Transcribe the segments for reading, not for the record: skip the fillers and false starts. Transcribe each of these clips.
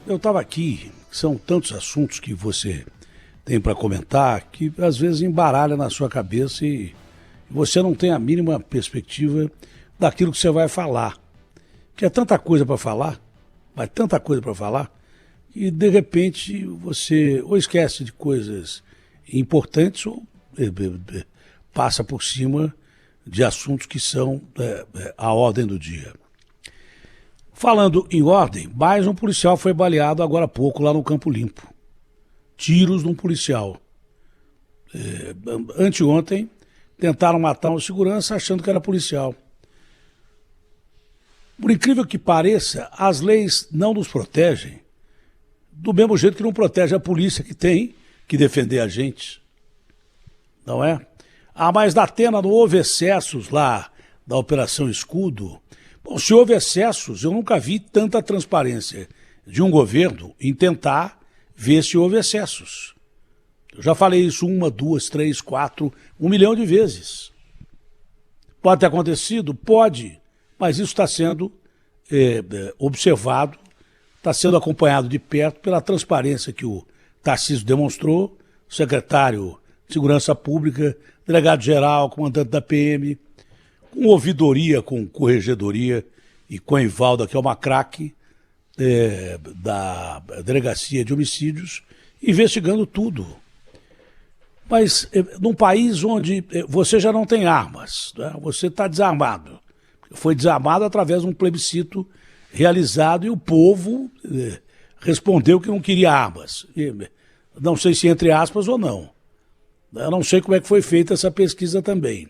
eu estava aqui, são tantos assuntos que você tem para comentar que às vezes embaralha na sua cabeça e você não tem a mínima perspectiva daquilo que você vai falar. Que é tanta coisa para falar, mas tanta coisa para falar, e de repente você ou esquece de coisas importantes ou passa por cima de assuntos que são a ordem do dia. Falando em ordem, mais um policial foi baleado agora há pouco lá no Campo Limpo. Tiros num policial. Anteontem, tentaram matar um segurança achando que era policial. Por incrível que pareça, as leis não nos protegem, do mesmo jeito que não protege a polícia que tem que defender a gente. Não é? Mas na Atena não houve excessos lá da Operação Escudo. Bom, se houve excessos, eu nunca vi tanta transparência de um governo em tentar ver se houve excessos. Eu já falei isso 1, 2, 3, 4, 1 milhão de vezes. Pode ter acontecido? Pode, mas isso está sendo observado, está sendo acompanhado de perto pela transparência que o Tarcísio demonstrou, o secretário de Segurança Pública, delegado-geral, comandante da PM, com ouvidoria, com corregedoria e com a Ivalda, que é uma craque da Delegacia de Homicídios, investigando tudo. Mas num país onde você já não tem armas, né? Você está desarmado. Foi desarmado através de um plebiscito realizado e o povo respondeu que não queria armas. Não sei se entre aspas ou não. Eu não sei como é que foi feita essa pesquisa também.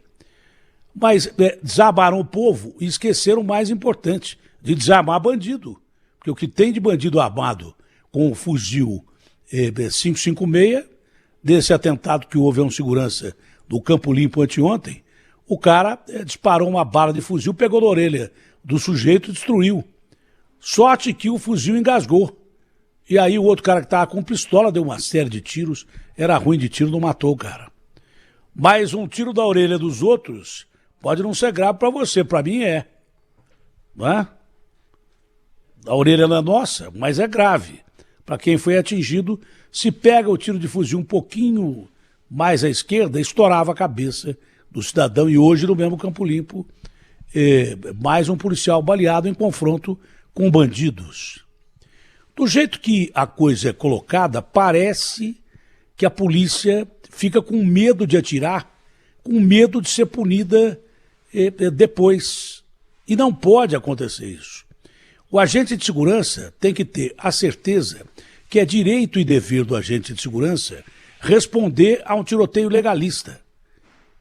Mas desarmaram o povo e esqueceram o mais importante, de desarmar bandido. Porque o que tem de bandido armado com o fuzil 556, desse atentado que houve a um segurança do Campo Limpo anteontem, o cara disparou uma bala de fuzil, pegou na orelha do sujeito e destruiu. Sorte que o fuzil engasgou. E aí o outro cara que estava com pistola deu uma série de tiros, era ruim de tiro, não matou o cara. Mas um tiro da orelha dos outros pode não ser grave para você, para mim é. Não é? A orelha não é nossa, mas é grave. Para quem foi atingido, se pega o tiro de fuzil um pouquinho mais à esquerda, estourava a cabeça do cidadão. E hoje, no mesmo Campo Limpo, mais um policial baleado em confronto com bandidos. Do jeito que a coisa é colocada, parece que a polícia fica com medo de atirar, com medo de ser punida depois. E não pode acontecer isso. O agente de segurança tem que ter a certeza que é direito e dever do agente de segurança responder a um tiroteio legalista.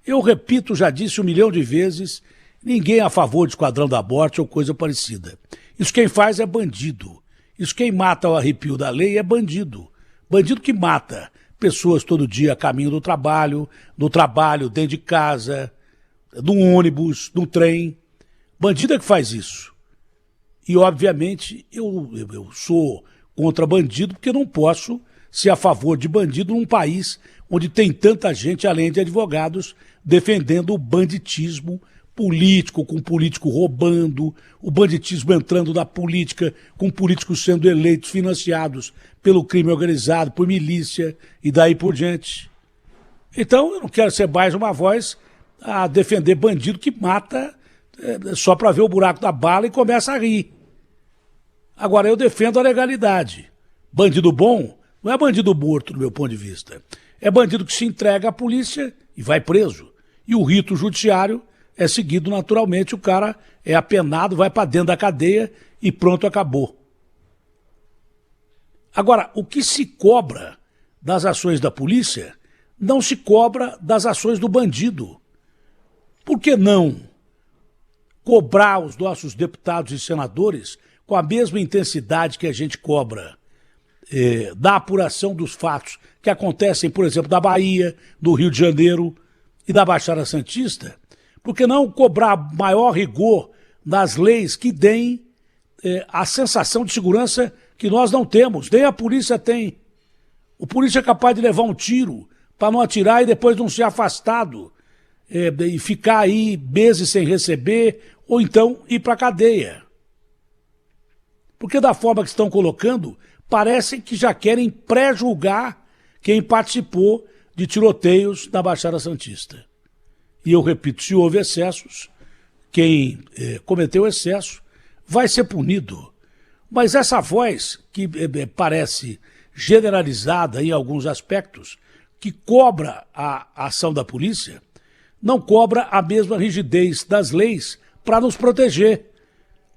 Eu repito, já disse 1 milhão de vezes, ninguém é a favor de esquadrão da morte ou coisa parecida. Isso quem faz é bandido. Isso quem mata ao arrepio da lei é bandido. Bandido que mata pessoas todo dia a caminho do trabalho, dentro de casa, no ônibus, no trem. Bandido é que faz isso. E, obviamente, eu sou contra bandido porque não posso ser a favor de bandido num país onde tem tanta gente, além de advogados, defendendo o banditismo político, com político roubando, o banditismo entrando na política, com políticos sendo eleitos, financiados pelo crime organizado, por milícia e daí por diante. Então, eu não quero ser mais uma voz a defender bandido que mata só para ver o buraco da bala e começa a rir. Agora, eu defendo a legalidade. Bandido bom não é bandido morto, do meu ponto de vista. É bandido que se entrega à polícia e vai preso. E o rito judiciário é seguido naturalmente, o cara é apenado, vai para dentro da cadeia e pronto, acabou. Agora, o que se cobra das ações da polícia não se cobra das ações do bandido. Por que não cobrar os nossos deputados e senadores com a mesma intensidade que a gente cobra da apuração dos fatos que acontecem, por exemplo, da Bahia, do Rio de Janeiro e da Baixada Santista? Por que não cobrar maior rigor nas leis que deem a sensação de segurança que nós não temos, nem a polícia tem. O polícia é capaz de levar um tiro para não atirar e depois não ser afastado e ficar aí meses sem receber ou então ir para a cadeia. Porque da forma que estão colocando, parece que já querem pré-julgar quem participou de tiroteios na Baixada Santista. E eu repito, se houve excessos, quem cometeu excesso vai ser punido. Mas essa voz, que parece generalizada em alguns aspectos, que cobra a ação da polícia, não cobra a mesma rigidez das leis para nos proteger.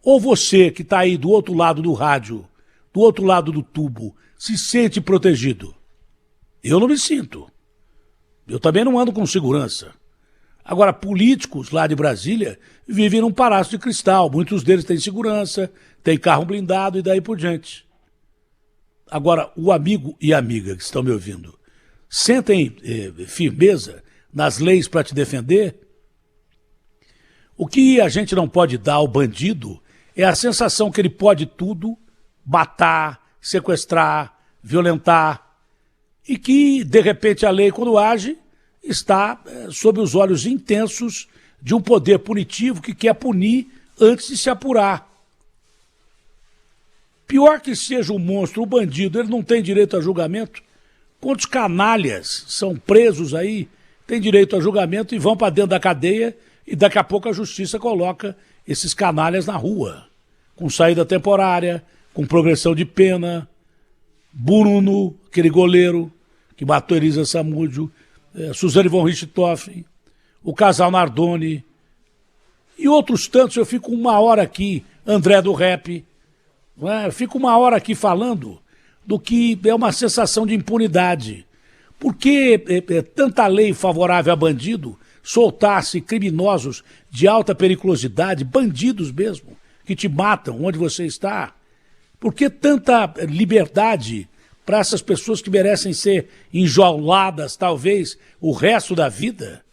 Ou você que está aí do outro lado do rádio, do outro lado do tubo, se sente protegido? Eu não me sinto. Eu também não ando com segurança. Agora, políticos lá de Brasília vivem num palácio de cristal. Muitos deles têm segurança, têm carro blindado e daí por diante. Agora, o amigo e a amiga que estão me ouvindo, sentem firmeza nas leis para te defender? O que a gente não pode dar ao bandido é a sensação que ele pode tudo, matar, sequestrar, violentar, e que, de repente, a lei, quando age, está sob os olhos intensos de um poder punitivo que quer punir antes de se apurar. Pior que seja o monstro, o bandido, ele não tem direito a julgamento? Quantos canalhas são presos aí, têm direito a julgamento e vão para dentro da cadeia e daqui a pouco a justiça coloca esses canalhas na rua, com saída temporária, com progressão de pena. Bruno, aquele goleiro que matou Elisa Samúdio, Suzane von Richthofen, o casal Nardoni e outros tantos. Eu fico uma hora aqui, André do Rap, eu fico uma hora aqui falando do que é uma sensação de impunidade. Por que tanta lei favorável a bandido soltasse criminosos de alta periculosidade, bandidos mesmo, que te matam onde você está? Por que tanta liberdade para essas pessoas que merecem ser enjauladas, talvez, o resto da vida?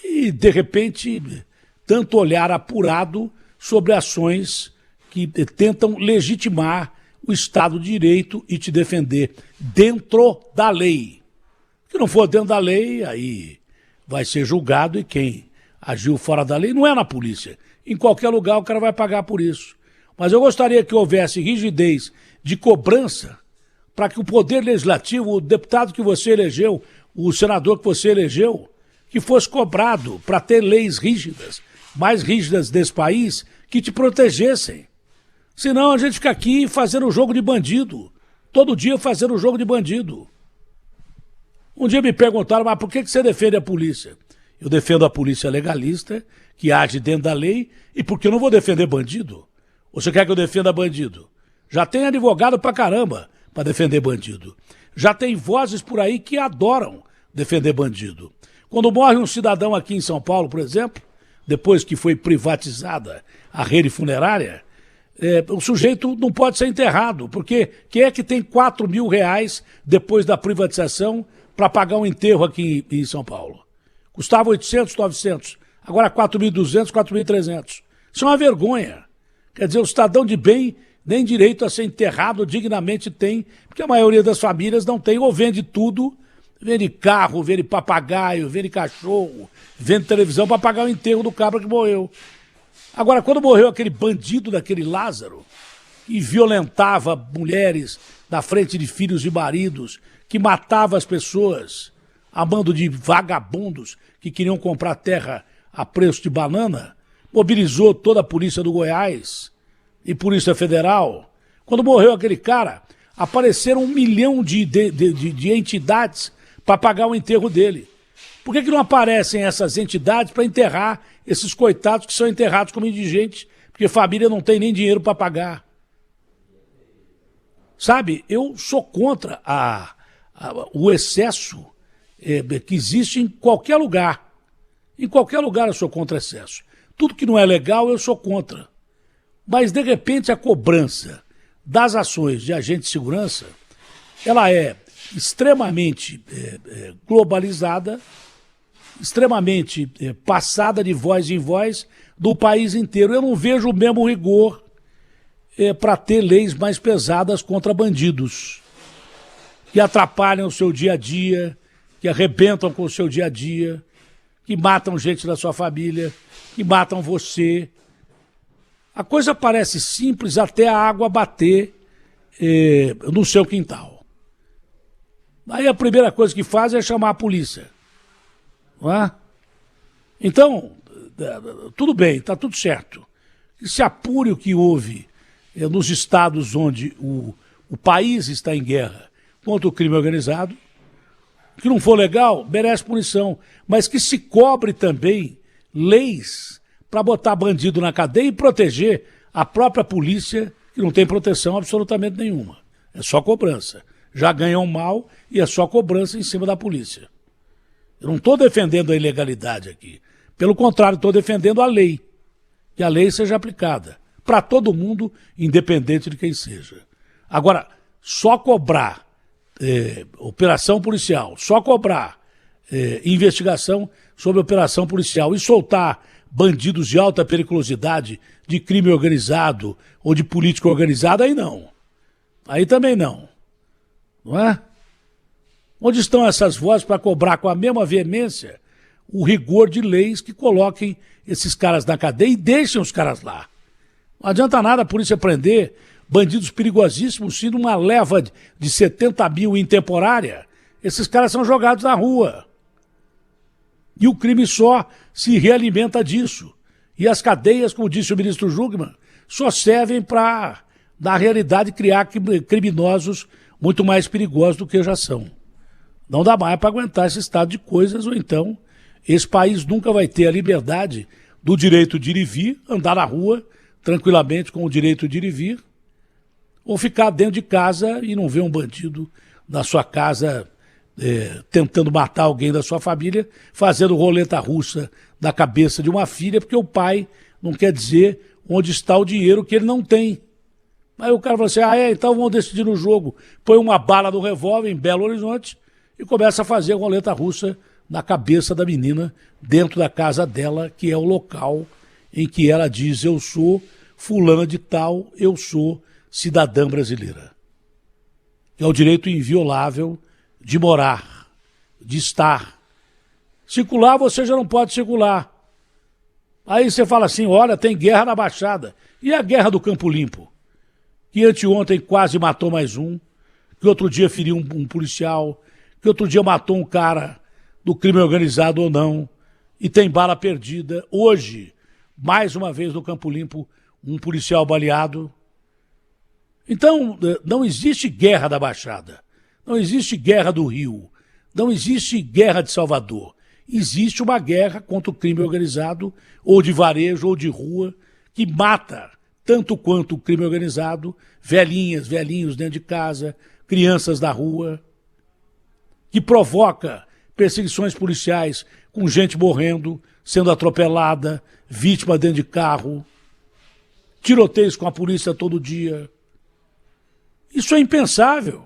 E, de repente, tanto olhar apurado sobre ações que tentam legitimar o Estado de Direito e te defender dentro da lei. Se não for dentro da lei, aí vai ser julgado e quem agiu fora da lei não é na polícia. Em qualquer lugar o cara vai pagar por isso. Mas eu gostaria que houvesse rigidez de cobrança para que o Poder Legislativo, o deputado que você elegeu, o senador que você elegeu, que fosse cobrado para ter leis rígidas, mais rígidas desse país, que te protegessem. Senão a gente fica aqui fazendo jogo de bandido, todo dia fazendo jogo de bandido. Um dia me perguntaram, mas por que você defende a polícia? Eu defendo a polícia legalista, que age dentro da lei, e porque eu não vou defender bandido? Ou você quer que eu defenda bandido? Já tem advogado pra caramba para defender bandido. Já tem vozes por aí que adoram defender bandido. Quando morre um cidadão aqui em São Paulo, por exemplo, depois que foi privatizada a rede funerária, o sujeito não pode ser enterrado, porque quem é que tem R$4.000 depois da privatização para pagar um enterro aqui em São Paulo? Custava 800, 900, agora 4.200, 4.300. Isso é uma vergonha. Quer dizer, o cidadão de bem nem direito a ser enterrado dignamente tem, porque a maioria das famílias não tem, ou vende tudo, vende carro, vende papagaio, vende cachorro, vende televisão para pagar o enterro do cabra que morreu. Agora, quando morreu aquele bandido daquele Lázaro, que violentava mulheres na frente de filhos e maridos, que matava as pessoas a mando de vagabundos que queriam comprar terra a preço de banana, mobilizou toda a polícia do Goiás e Polícia Federal. Quando morreu aquele cara, apareceram 1 milhão de entidades para pagar o enterro dele. Por que não aparecem essas entidades para enterrar esses coitados que são enterrados como indigentes, porque a família não tem nem dinheiro para pagar? Sabe, eu sou contra o excesso que existe em qualquer lugar. Em qualquer lugar eu sou contra excesso. Tudo que não é legal eu sou contra. Mas, de repente, a cobrança das ações de agente de segurança, ela é extremamente globalizada, extremamente passada de voz em voz do país inteiro. Eu não vejo o mesmo rigor para ter leis mais pesadas contra bandidos, que atrapalham o seu dia a dia, que arrebentam com o seu dia a dia, que matam gente da sua família, que matam você. A coisa parece simples até a água bater no seu quintal. Aí a primeira coisa que faz é chamar a polícia. Não é? Então, tudo bem, está tudo certo. Que se apure o que houve nos estados onde o país está em guerra contra o crime organizado. Que não for legal, merece punição. Mas que se cobre também leis para botar bandido na cadeia e proteger a própria polícia, que não tem proteção absolutamente nenhuma. É só cobrança. Já ganham mal e é só cobrança em cima da polícia. Eu não estou defendendo a ilegalidade aqui. Pelo contrário, estou defendendo a lei. Que a lei seja aplicada para todo mundo, independente de quem seja. Agora, só cobrar operação policial, só cobrar investigação sobre operação policial e soltar bandidos de alta periculosidade, de crime organizado ou de política organizada, aí não. Aí também não. Não é? Onde estão essas vozes para cobrar com a mesma veemência o rigor de leis que coloquem esses caras na cadeia e deixem os caras lá? Não adianta nada a polícia prender bandidos perigosíssimos, se numa leva de 70 mil intemporária, esses caras são jogados na rua. E o crime só se realimenta disso. E as cadeias, como disse o ministro Jungmann, só servem para, na realidade, criar criminosos muito mais perigosos do que já são. Não dá mais para aguentar esse estado de coisas, ou então esse país nunca vai ter a liberdade do direito de ir e vir, andar na rua tranquilamente com o direito de ir e vir, ou ficar dentro de casa e não ver um bandido na sua casa tentando matar alguém da sua família, fazendo roleta russa na cabeça de uma filha, porque o pai não quer dizer onde está o dinheiro que ele não tem. Aí o cara fala assim, então vamos decidir no jogo. Põe uma bala no revólver em Belo Horizonte e começa a fazer roleta russa na cabeça da menina dentro da casa dela, que é o local em que ela diz, eu sou fulana de tal, eu sou cidadã brasileira. É o direito inviolável de morar, de estar. Circular você já não pode circular. Aí você fala assim, olha, tem guerra na Baixada. E a guerra do Campo Limpo? Que anteontem quase matou mais um, que outro dia feriu um policial, que outro dia matou um cara do crime organizado ou não, e tem bala perdida. Hoje, mais uma vez no Campo Limpo, um policial baleado. Então, não existe guerra da Baixada, não existe guerra do Rio, não existe guerra de Salvador. Existe uma guerra contra o crime organizado, ou de varejo, ou de rua, que mata, tanto quanto o crime organizado, velhinhas, velhinhos dentro de casa, crianças na rua, que provoca perseguições policiais com gente morrendo, sendo atropelada, vítima dentro de carro, tiroteios com a polícia todo dia. Isso é impensável.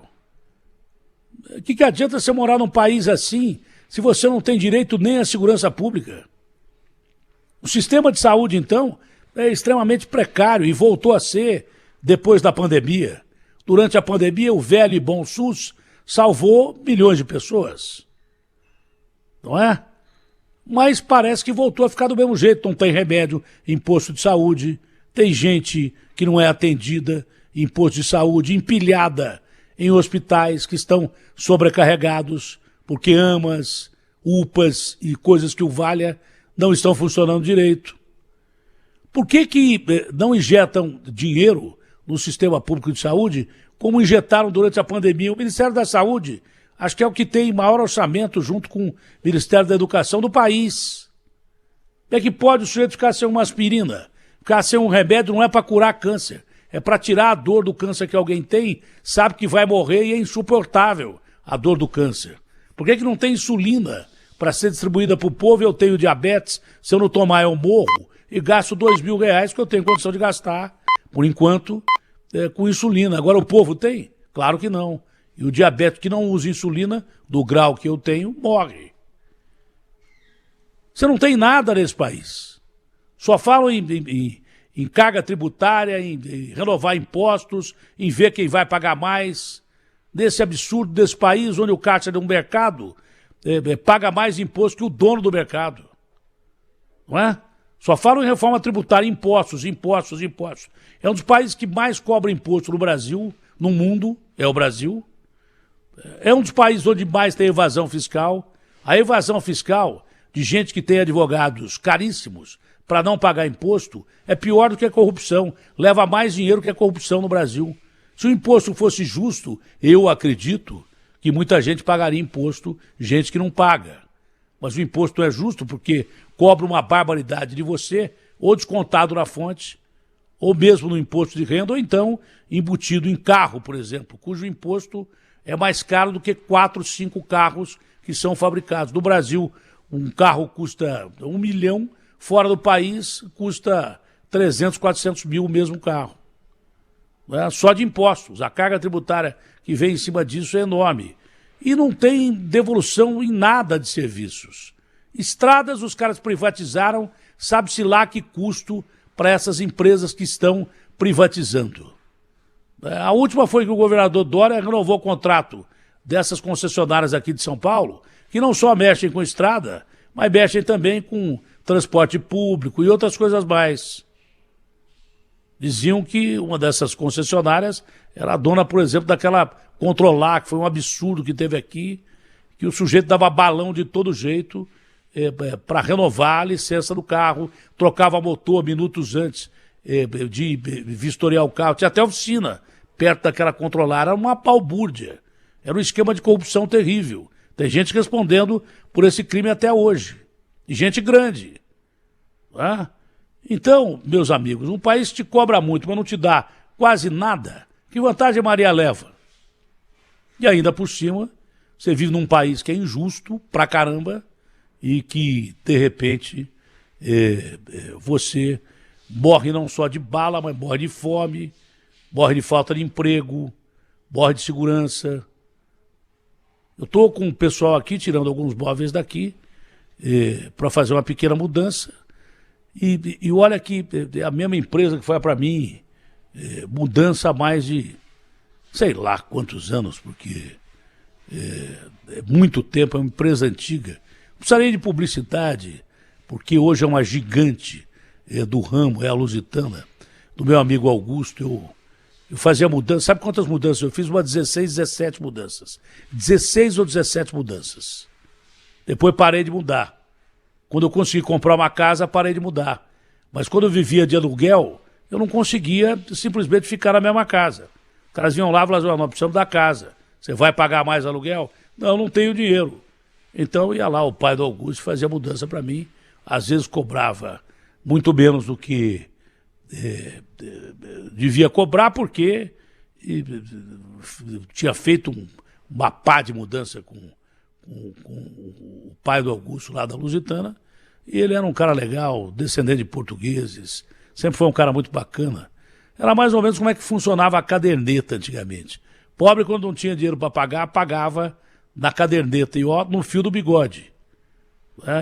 O que adianta você morar num país assim se você não tem direito nem à segurança pública? O sistema de saúde, então, é extremamente precário e voltou a ser depois da pandemia. Durante a pandemia, o velho e bom SUS salvou milhões de pessoas. Não é? Mas parece que voltou a ficar do mesmo jeito. Não tem remédio em posto de saúde, tem gente que não é atendida em posto de saúde, empilhada em hospitais que estão sobrecarregados, porque AMAs, UPAs e coisas que o valha não estão funcionando direito. Por que não injetam dinheiro no sistema público de saúde, como injetaram durante a pandemia? O Ministério da Saúde, acho que é o que tem maior orçamento junto com o Ministério da Educação do país. É que pode o sujeito ficar sem uma aspirina, ficar sem um remédio, não é para curar câncer, é para tirar a dor do câncer que alguém tem, sabe que vai morrer e é insuportável a dor do câncer. Por que não tem insulina para ser distribuída para o povo? Eu tenho diabetes, se eu não tomar eu morro, e gasto R$2.000 que eu tenho condição de gastar, por enquanto, com insulina. Agora o povo tem? Claro que não. E o diabético que não usa insulina, do grau que eu tenho, morre. Você não tem nada nesse país. Só falam em carga tributária, em renovar impostos, em ver quem vai pagar mais. Desse absurdo desse país, onde o caixa de um mercado paga mais imposto que o dono do mercado. Não é? Só falam em reforma tributária, impostos, impostos, impostos. É um dos países que mais cobra imposto no Brasil, no mundo, é o Brasil. É um dos países onde mais tem evasão fiscal. A evasão fiscal de gente que tem advogados caríssimos para não pagar imposto é pior do que a corrupção. Leva mais dinheiro que a corrupção no Brasil. Se o imposto fosse justo, eu acredito que muita gente pagaria imposto, gente que não paga. Mas o imposto é justo porque cobra uma barbaridade de você, ou descontado na fonte, ou mesmo no imposto de renda, ou então embutido em carro, por exemplo, cujo imposto é mais caro do que 4, 5 carros que são fabricados. No Brasil, um carro custa 1 milhão, fora do país custa 300, 400 mil o mesmo carro. Só de impostos. A carga tributária que vem em cima disso é enorme. E não tem devolução em nada de serviços. Estradas os caras privatizaram, sabe-se lá que custo para essas empresas que estão privatizando. A última foi que o governador Dória renovou o contrato dessas concessionárias aqui de São Paulo, que não só mexem com estrada, mas mexem também com transporte público e outras coisas mais. Diziam que uma dessas concessionárias era a dona, por exemplo, daquela Controlar, que foi um absurdo que teve aqui, que o sujeito dava balão de todo jeito para renovar a licença do carro, trocava motor minutos antes de vistoriar o carro. Tinha até oficina perto daquela Controlar, era uma balbúrdia. Era um esquema de corrupção terrível. Tem gente respondendo por esse crime até hoje. E gente grande. Então, meus amigos, um país te cobra muito, mas não te dá quase nada. Que vantagem Maria leva? E ainda por cima, você vive num país que é injusto pra caramba e que, de repente, você morre não só de bala, mas morre de fome, morre de falta de emprego, morre de segurança. Eu estou com o pessoal aqui, tirando alguns móveis daqui, para fazer uma pequena mudança. E olha que a mesma empresa que foi para mim, mudança há mais de, sei lá quantos anos, porque é muito tempo, é uma empresa antiga. Não precisaria de publicidade, porque hoje é uma gigante do ramo, é a Lusitana, do meu amigo Augusto. Eu fazia mudança, sabe quantas mudanças eu fiz? Uma 16, 17 mudanças. 16 ou 17 mudanças. Depois parei de mudar. Quando eu consegui comprar uma casa, parei de mudar. Mas quando eu vivia de aluguel, eu não conseguia simplesmente ficar na mesma casa. Os caras vinham lá e falavam, nós precisamos da casa. Você vai pagar mais aluguel? Não, não tenho dinheiro. Então ia lá o pai do Augusto fazia mudança para mim. Às vezes cobrava muito menos do que devia cobrar, porque tinha feito uma pá de mudança com o pai do Augusto lá da Lusitana, e ele era um cara legal, descendente de portugueses, sempre foi um cara muito bacana. Era mais ou menos como é que funcionava a caderneta antigamente. Pobre, quando não tinha dinheiro para pagar, pagava na caderneta e no fio do bigode.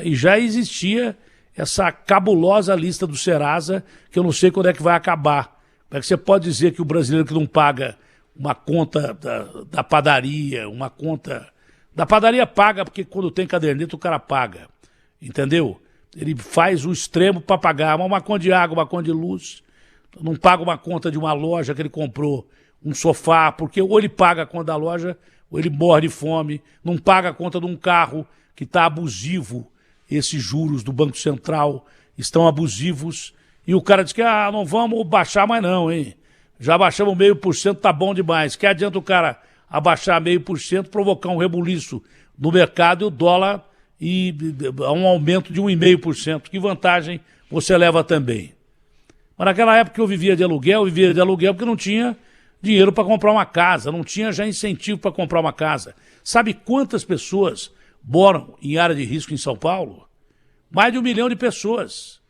E já existia essa cabulosa lista do Serasa, que eu não sei quando é que vai acabar. Como é que você pode dizer que o brasileiro que não paga uma conta da padaria, uma conta... Da padaria paga, porque quando tem caderneta o cara paga, entendeu? Ele faz o extremo para pagar uma conta de água, uma conta de luz, não paga uma conta de uma loja que ele comprou um sofá, porque ou ele paga a conta da loja, ou ele morre de fome, não paga a conta de um carro que está abusivo, esses juros do Banco Central estão abusivos, e o cara diz que não vamos baixar mais não, hein? Já baixamos 0,5%, tá bom demais. Que adianta o cara abaixar 0,5%, provocar um rebuliço no mercado e o dólar e um aumento de 1,5%. Que vantagem você leva também? Mas naquela época eu vivia de aluguel porque não tinha dinheiro para comprar uma casa, não tinha já incentivo para comprar uma casa. Sabe quantas pessoas moram em área de risco em São Paulo? Mais de 1 milhão de pessoas.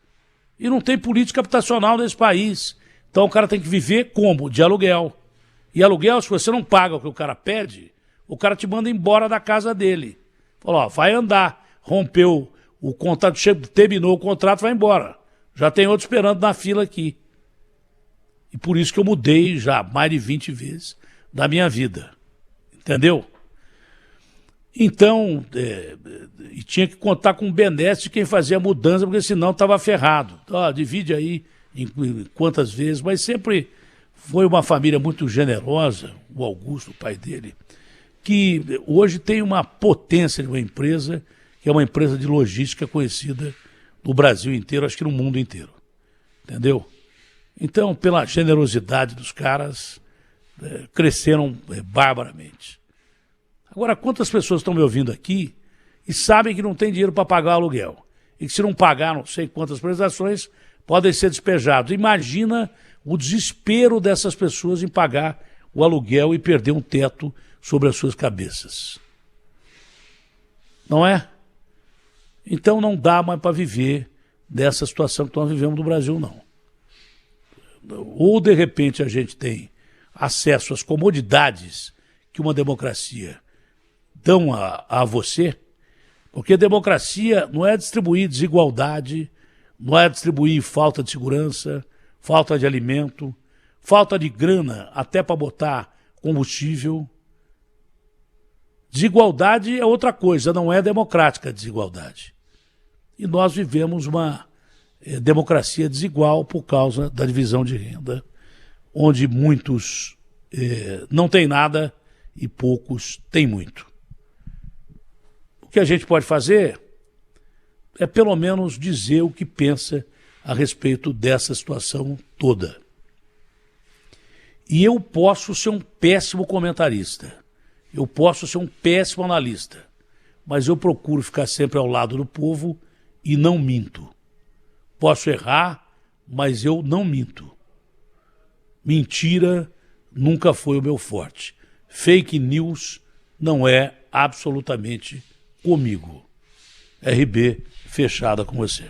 E não tem política habitacional nesse país. Então o cara tem que viver como? De aluguel. E aluguel, se você não paga o que o cara pede, o cara te manda embora da casa dele. Fala, vai andar. Rompeu o contrato, terminou o contrato, vai embora. Já tem outro esperando na fila aqui. E por isso que eu mudei já mais de 20 vezes da minha vida. Entendeu? Então, e tinha que contar com o benesse de quem fazia a mudança, porque senão estava ferrado. Então, divide aí em quantas vezes, mas sempre foi uma família muito generosa, o Augusto, o pai dele, que hoje tem uma potência de uma empresa, que é uma empresa de logística conhecida no Brasil inteiro, acho que no mundo inteiro. Entendeu? Então, pela generosidade dos caras, cresceram barbaramente. Agora, quantas pessoas estão me ouvindo aqui e sabem que não tem dinheiro para pagar o aluguel? E que se não pagar não sei quantas prestações, podem ser despejados. Imagina o desespero dessas pessoas em pagar o aluguel e perder um teto sobre as suas cabeças. Não é? Então não dá mais para viver dessa situação que nós vivemos no Brasil, não. Ou, de repente, a gente tem acesso às comodidades que uma democracia dão a você, porque democracia não é distribuir desigualdade, não é distribuir falta de segurança, falta de alimento, falta de grana até para botar combustível. Desigualdade é outra coisa, não é democrática a desigualdade. E nós vivemos uma democracia desigual por causa da divisão de renda, onde muitos não têm nada e poucos têm muito. O que a gente pode fazer é pelo menos dizer o que pensa a respeito dessa situação toda. E eu posso ser um péssimo comentarista, eu posso ser um péssimo analista, mas eu procuro ficar sempre ao lado do povo e não minto. Posso errar, mas eu não minto. Mentira nunca foi o meu forte. Fake news não é absolutamente comigo. RB, fechada com você.